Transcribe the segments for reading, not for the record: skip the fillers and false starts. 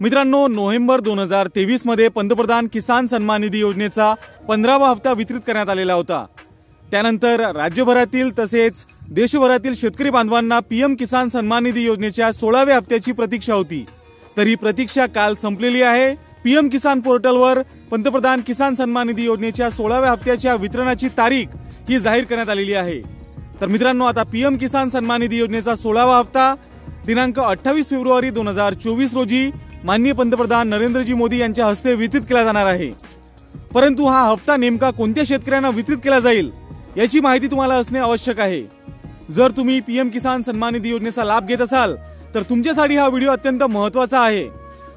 मित्रांनो, नोव्हेंबर 2023 मध्ये पंतप्रधान किसान सन्मान निधी योजनेचा 15वा हप्ता वितरित करण्यात आलेला होता। त्यानंतर राज्यभरातील तसेच देशभरातील शेतकरी बांधवांना पीएम किसान सन्मान निधी योजनेच्या 16व्या हप्त्याची प्रतीक्षा होती। तर ही प्रतीक्षा काल संपलेली आहे। पीएम किसान पोर्टलवर पंतप्रधान किसान सन्मान निधी योजनेच्या 16व्या हप्त्याच्या वितरणाची तारीख ही जाहीर करण्यात आलेली आहे। तर मित्रांनो, आता पीएम किसान सन्मान निधी योजनेचा 16वा हप्ता दिनांक 28 फेब्रुवारी 2024 रोजी माननीय पंतप्रधान नरेंद्रजी मोदी यांच्या हस्ते वितरित केला जाणार आहे। परंतु हा हप्ता नेमका कोणत्या शेतकऱ्यांना वितरित केला जाईल याची माहिती तुम्हाला असणे आवश्यक आहे। जर तुम्ही पीएम किसान सन्मान निधी योजनेचा लाभ घेत असाल तर तुमच्यासाठी हा व्हिडिओ अत्यंत महत्त्वाचा आहे।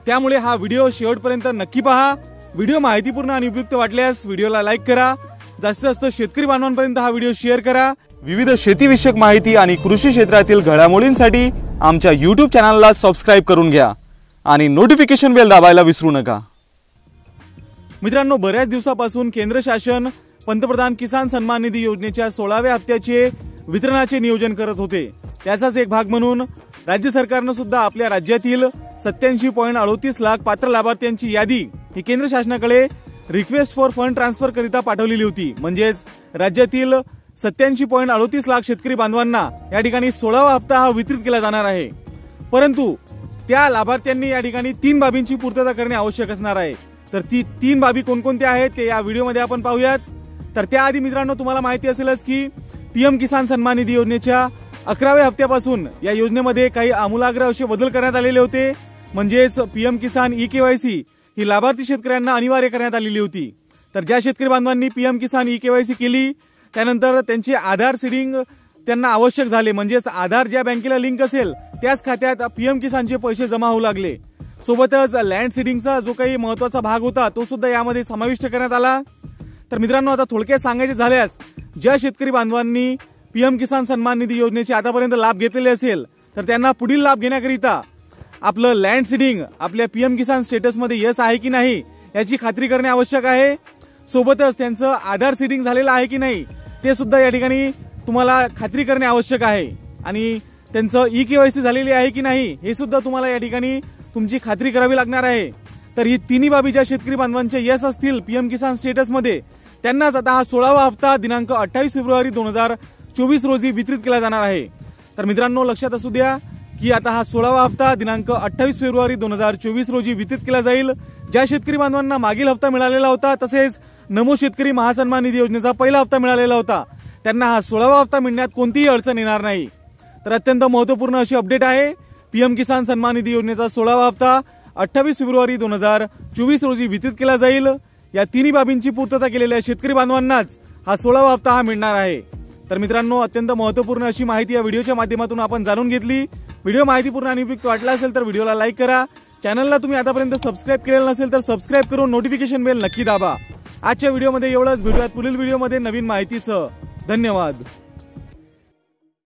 त्यामुळे हा व्हिडिओ शेवटपर्यंत नक्की पहा। व्हिडिओ माहितीपूर्ण आणि उपयुक्त वाटल्यास व्हिडिओला लाईक करा। जास्तीत जास्त शेतकरी बांधवांपर्यंत हा व्हिडिओ शेअर करा। विविध शेतीविषयक माहिती आणि कृषी क्षेत्रातील घडामोडींसाठी आमच्या YouTube चॅनलला सबस्क्राइब करून घ्या आणि नोटिफिकेशन बेल दाबायला विसरू नका। मित्रांनो, बऱ्याच दिवसापासून केंद्र शासन पंतप्रधान किसान सन्मान निधी योजनेच्या 16व्या हप्त्याचे वितरणाचे नियोजन करत होते। त्याचाच एक भाग म्हणून राज्य सरकारने सुद्धा आपल्या राज्यातील 87.38 लाख पात्र लाभार्थ्यांची यादी ही केंद्र शासनाकडे रिक्वेस्ट फॉर फंड ट्रान्सफर करिता पाठवलेली होती। म्हणजेच राज्यातील 87.38 लाख शेतकरी बांधवांना या ठिकाणी 16वा हप्ता हा वितरित केला जाणार आहे। परंतु त्या लाभार्थ्यांनी या ठिकाणी 3 बाबींची पूर्तता करणे आवश्यक असणार आहे। तर ती 3 बाबी कोणकोणत्या आहेत ते या व्हिडिओमध्ये आपण पाहूयात। तर त्याआधी मित्रांनो, तुम्हाला माहिती असेलच की पीएम किसान सन्मान निधी योजनेच्या 11व्या हप्त्यापासून या योजनेमध्ये काही आमूलाग्र असे बदल करण्यात आलेले होते। म्हणजेच पीएम किसान ई-केवायसी ही लाभार्थी शेतकऱ्यांना अनिवार्य करण्यात आलेली होती। तर ज्या शेतकरी बांधवांनी पीएम किसान ई-केवायसी केली त्यानंतर त्यांचे आधार सीडिंग त्यांना आवश्यक झाले। म्हणजेच आधार ज्या बँकेला लिंक असेल त्याच खात्यात पीएम किसानचे पैसे जमा होऊ लागले। सोबतच लँड सीडिंगचा जो काही महत्त्वाचा भाग होता तो सुद्धा यामध्ये समाविष्ट करण्यात आला। तर मित्रांनो, आता थोडक्यात सांगायचे झाल्यास ज्या शेतकरी बांधवांनी पीएम किसान सन्मान निधी योजनेचे आतापर्यंत लाभ घेतलेले असेल तर त्यांना पुढील लाभ घेण्याकरिता आपलं लँड सीडिंग आपल्या पीएम किसान स्टेटसमध्ये यस आहे की नाही याची खात्री करणे आवश्यक आहे। सोबतच त्यांचं आधार सीडिंग झालेलं आहे की नाही ते सुद्धा या ठिकाणी तुम्हाला खात्री करणे आवश्यक आहे। आणि त्यांचं ई-केवायसी झालेली आहे की नाही हे सुद्धा तुम्हाला या ठिकाणी तुमची खात्री करावी लागणार आहे। तर ही तिन्ही बाबी ज्या शेतकरी बांधवांचे यस असतील पीएम किसान स्टेटसमध्ये त्यांनाच आता हा 16वा हप्ता दिनांक 28 फेब्रुवारी 2024 रोजी वितरित केला जाणार आहे। तर मित्रांनो, लक्षात असू द्या की आता हा 16वा हप्ता दिनांक 28 फेब्रुवारी 2024 रोजी वितरित केला जाईल। ज्या शेतकरी बांधवांना मागील हप्ता मिळालेला होता तसेच नमो शेतकरी महासन्मान निधी योजनेचा पहिला हप्ता मिळालेला होता त्यांना हा 16वा हप्ता मिळण्यात कोणतीही अडचण येणार नाही। तर अत्यंत महत्त्वपूर्ण अशी अपडेट आहे। पीएम किसान सन्मान निधी योजनेचा 16वा हप्ता 28 फेब्रुवारी 2024 रोजी वितरित केला जाईल। या तिन्ही बाबींची पूर्तता केलेल्या शेतकरी बांधवांनाच हा 16वा हप्ता हा मिळणार आहे। तर मित्रांनो, अत्यंत महत्त्वपूर्ण अशी माहिती या व्हिडिओच्या माध्यमातून आपण जाणून घेतली। व्हिडिओ माहितीपूर्ण आणि उपयुक्त वाटला असेल तर व्हिडिओला लाईक करा। चॅनलला तुम्ही आतापर्यंत सबस्क्राइब केलेलं नसेल तर सबस्क्राइब करून नोटिफिकेशन बेल नक्की दाबा। आजच्या व्हिडिओमध्ये एवढंच। भेटूयात पुढील व्हिडिओमध्ये नवीन माहितीसह। धन्यवाद।